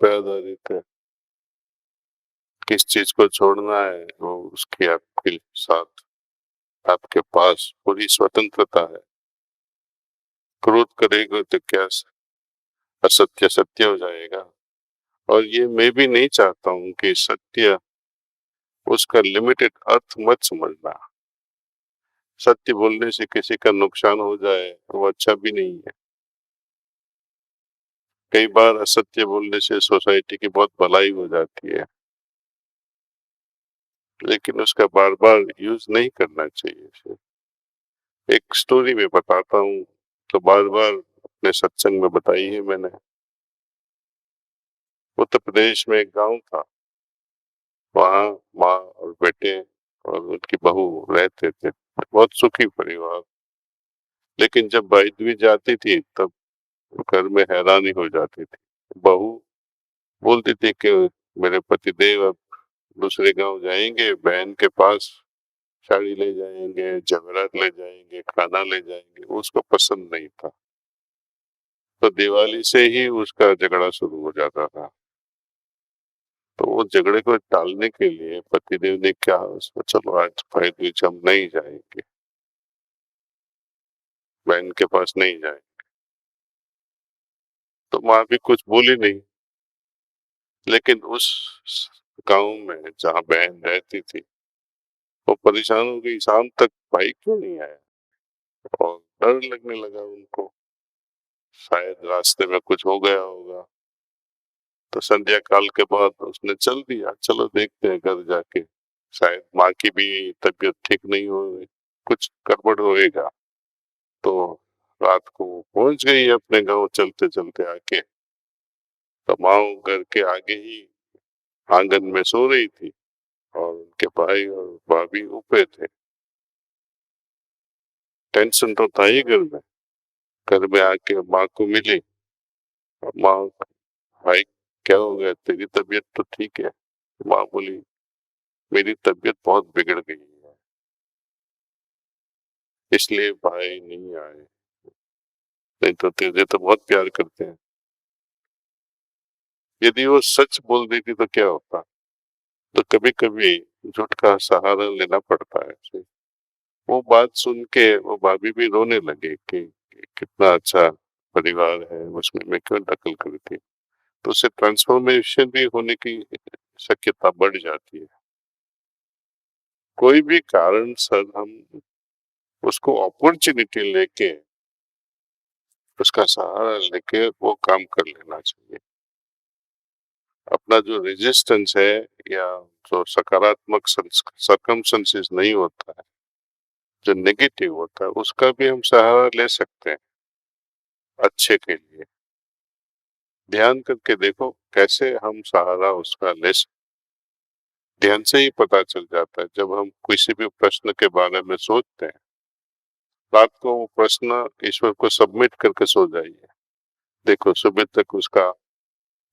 पे आधारित है। किस चीज को छोड़ना है वो उसकी आपके साथ आपके पास पूरी स्वतंत्रता है। क्रोध करेगा तो क्या असत्य सत्य हो जाएगा। और ये मैं भी नहीं चाहता हूं कि सत्य उसका लिमिटेड अर्थ मत समझना। सत्य बोलने से किसी का नुकसान हो जाए वो अच्छा भी नहीं है। कई बार असत्य बोलने से सोसाइटी की बहुत भलाई हो जाती है, लेकिन उसका बार बार यूज नहीं करना चाहिए। एक स्टोरी में बताता हूँ, तो बार बार अपने सत्संग में बताई है मैंने। उत्तर प्रदेश में एक गांव था। वहाँ माँ और बेटे और उनकी बहू रहते थे। बहुत सुखी परिवार। लेकिन जब भाई दूज जाती थी तब घर में हैरानी हो जाती थी। बहू बोलती थी कि मेरे पतिदेव अब दूसरे गांव जाएंगे, बहन के पास साड़ी ले जाएंगे, जवेरात ले जाएंगे, खाना ले जाएंगे। उसको पसंद नहीं था। तो दिवाली से ही उसका झगड़ा शुरू हो जाता था। तो वो झगड़े को टालने के लिए पतिदेव ने कहा उसको, चलो आज भाई दूज हम नहीं जाएंगे, बहन के पास नहीं जाएंगे। तो माँ भी कुछ बोली नहीं। लेकिन उस गांव में जहाँ बहन रहती थी वो परेशान हो गई, शाम तक भाई क्यों नहीं आया। और डर लगने लगा उनको, शायद रास्ते में कुछ हो गया होगा। तो संध्या काल के बाद उसने चल दिया, चलो देखते हैं घर जाके, शायद माँ की भी तबीयत ठीक नहीं हो, कुछ गड़बड़ होएगा। तो रात को वो पहुंच गई अपने गांव चलते चलते आके। तो माँ घर के आगे ही आंगन में सो रही थी और उनके भाई और भाभी ऊपर थे। टेंशन तो था ही घर में। घर में आके माँ को मिली और माँ, भाई क्या हो गया, तेरी तबीयत तो ठीक है। माँ बोली, मेरी तबीयत बहुत बिगड़ गई है, इसलिए भाई नहीं आए, नहीं तो तुझे तो बहुत प्यार करते हैं। यदि वो सच बोल देती तो क्या होता। तो कभी कभी झूठ का सहारा लेना पड़ता है। वो बात सुन के वो भाभी भी रोने लगे कि कितना अच्छा परिवार है, उसमें मैं क्यों दखल करती। तो उससे ट्रांसफॉर्मेशन भी होने की शक्यता बढ़ जाती है। कोई भी कारण सर हम उसको अपॉर्चुनिटी लेके, उसका सहारा लेके वो काम कर लेना चाहिए। अपना जो रेजिस्टेंस है या जो सकारात्मक सरकमस्टेंसेस नहीं होता है, जो नेगेटिव होता है, उसका भी हम सहारा ले सकते हैं अच्छे के लिए। ध्यान करके देखो कैसे हम सहारा उसका ले सकते। ध्यान से ही पता चल जाता है। जब हम किसी भी प्रश्न के बारे में सोचते हैं, रात को वो प्रश्न ईश्वर को सबमिट करके सो जाइए। देखो सुबह तक उसका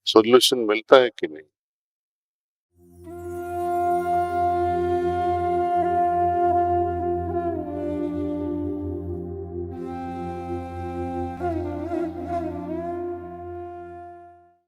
सॉल्यूशन मिलता है कि नहीं।